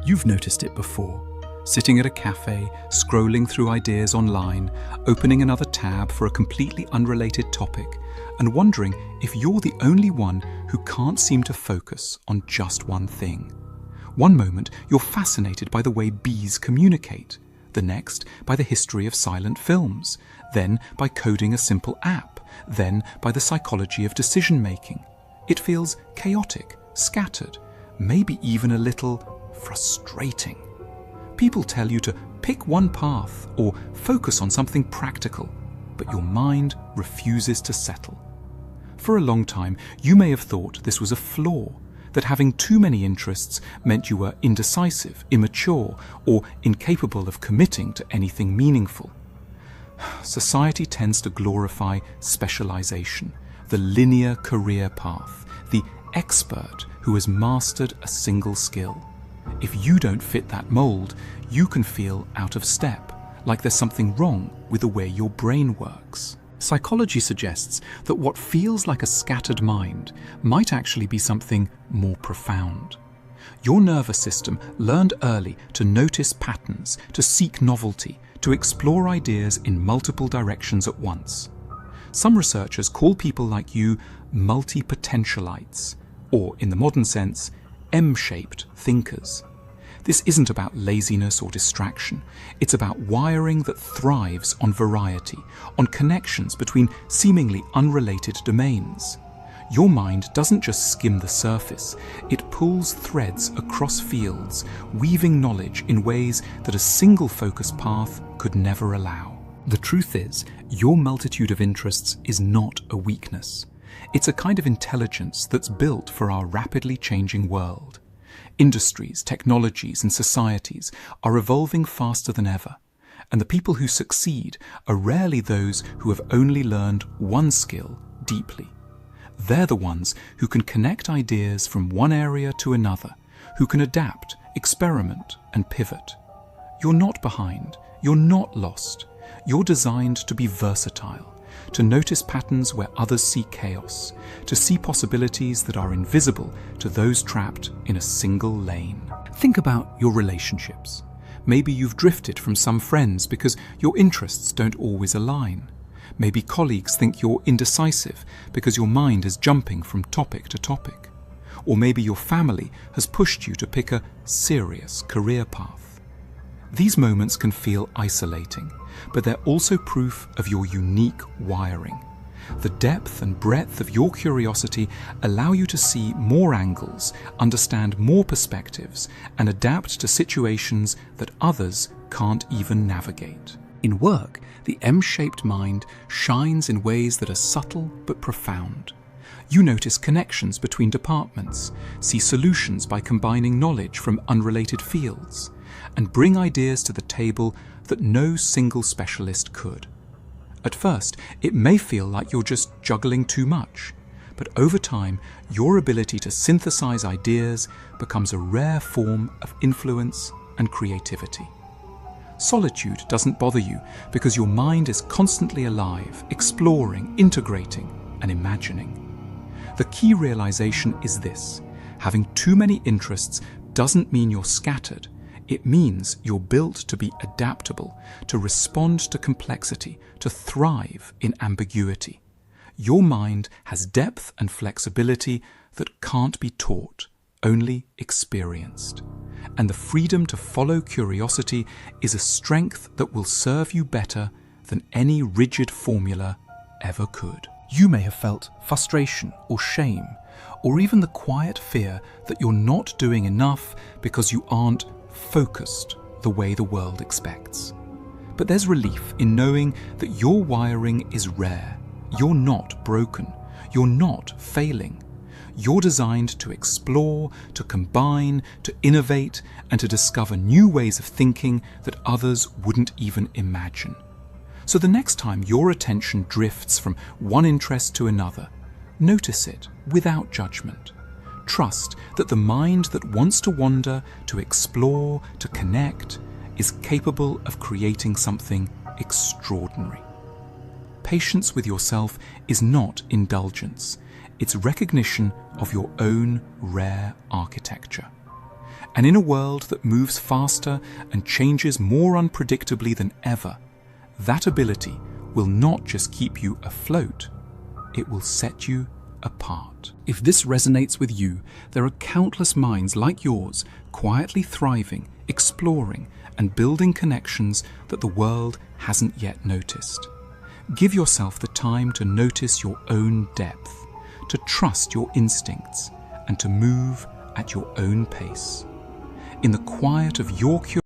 You've noticed it before. Sitting at a cafe, scrolling through ideas online, opening another tab for a completely unrelated topic, and wondering if you're the only one who can't seem to focus on just one thing. One moment, you're fascinated by the way bees communicate. The next, by the history of silent films. Then, by coding a simple app. Then, by the psychology of decision-making. It feels chaotic, scattered, maybe even a little frustrating. People tell you to pick one path or focus on something practical, but your mind refuses to settle. For a long time, you may have thought this was a flaw, that having too many interests meant you were indecisive, immature, or incapable of committing to anything meaningful. Society tends to glorify specialization, the linear career path, the expert who has mastered a single skill. If you don't fit that mold, you can feel out of step, like there's something wrong with the way your brain works. Psychology suggests that what feels like a scattered mind might actually be something more profound. Your nervous system learned early to notice patterns, to seek novelty, to explore ideas in multiple directions at once. Some researchers call people like you multi-potentialites, or in the modern sense, M-shaped thinkers. This isn't about laziness or distraction. It's about wiring that thrives on variety, on connections between seemingly unrelated domains. Your mind doesn't just skim the surface, it pulls threads across fields, weaving knowledge in ways that a single focus path could never allow. The truth is, your multitude of interests is not a weakness. It's a kind of intelligence that's built for our rapidly changing world. Industries, technologies, and societies are evolving faster than ever, and the people who succeed are rarely those who have only learned one skill deeply. They're the ones who can connect ideas from one area to another, who can adapt, experiment, and pivot. You're not behind, you're not lost. You're designed to be versatile, to notice patterns where others see chaos, to see possibilities that are invisible to those trapped in a single lane. Think about your relationships. Maybe you've drifted from some friends because your interests don't always align. Maybe colleagues think you're indecisive because your mind is jumping from topic to topic. Or maybe your family has pushed you to pick a serious career path. These moments can feel isolating, but they're also proof of your unique wiring. The depth and breadth of your curiosity allow you to see more angles, understand more perspectives, and adapt to situations that others can't even navigate. In work, the M-shaped mind shines in ways that are subtle but profound. You notice connections between departments, see solutions by combining knowledge from unrelated fields, and bring ideas to the table that no single specialist could. At first, it may feel like you're just juggling too much, but over time, your ability to synthesize ideas becomes a rare form of influence and creativity. Solitude doesn't bother you because your mind is constantly alive, exploring, integrating, and imagining. The key realization is this: having too many interests doesn't mean you're scattered. It means you're built to be adaptable, to respond to complexity, to thrive in ambiguity. Your mind has depth and flexibility that can't be taught, only experienced. And the freedom to follow curiosity is a strength that will serve you better than any rigid formula ever could. You may have felt frustration or shame, or even the quiet fear that you're not doing enough because you aren't focused the way the world expects. But there's relief in knowing that your wiring is rare. You're not broken. You're not failing. You're designed to explore, to combine, to innovate, and to discover new ways of thinking that others wouldn't even imagine. So the next time your attention drifts from one interest to another, notice it without judgment. Trust that the mind that wants to wander, to explore, to connect, is capable of creating something extraordinary. Patience with yourself is not indulgence. It's recognition of your own rare architecture. And in a world that moves faster and changes more unpredictably than ever, that ability will not just keep you afloat, it will set you apart. If this resonates with you, there are countless minds like yours quietly thriving, exploring, and building connections that the world hasn't yet noticed. Give yourself the time to notice your own depth, to trust your instincts, and to move at your own pace. In the quiet of your curiosity,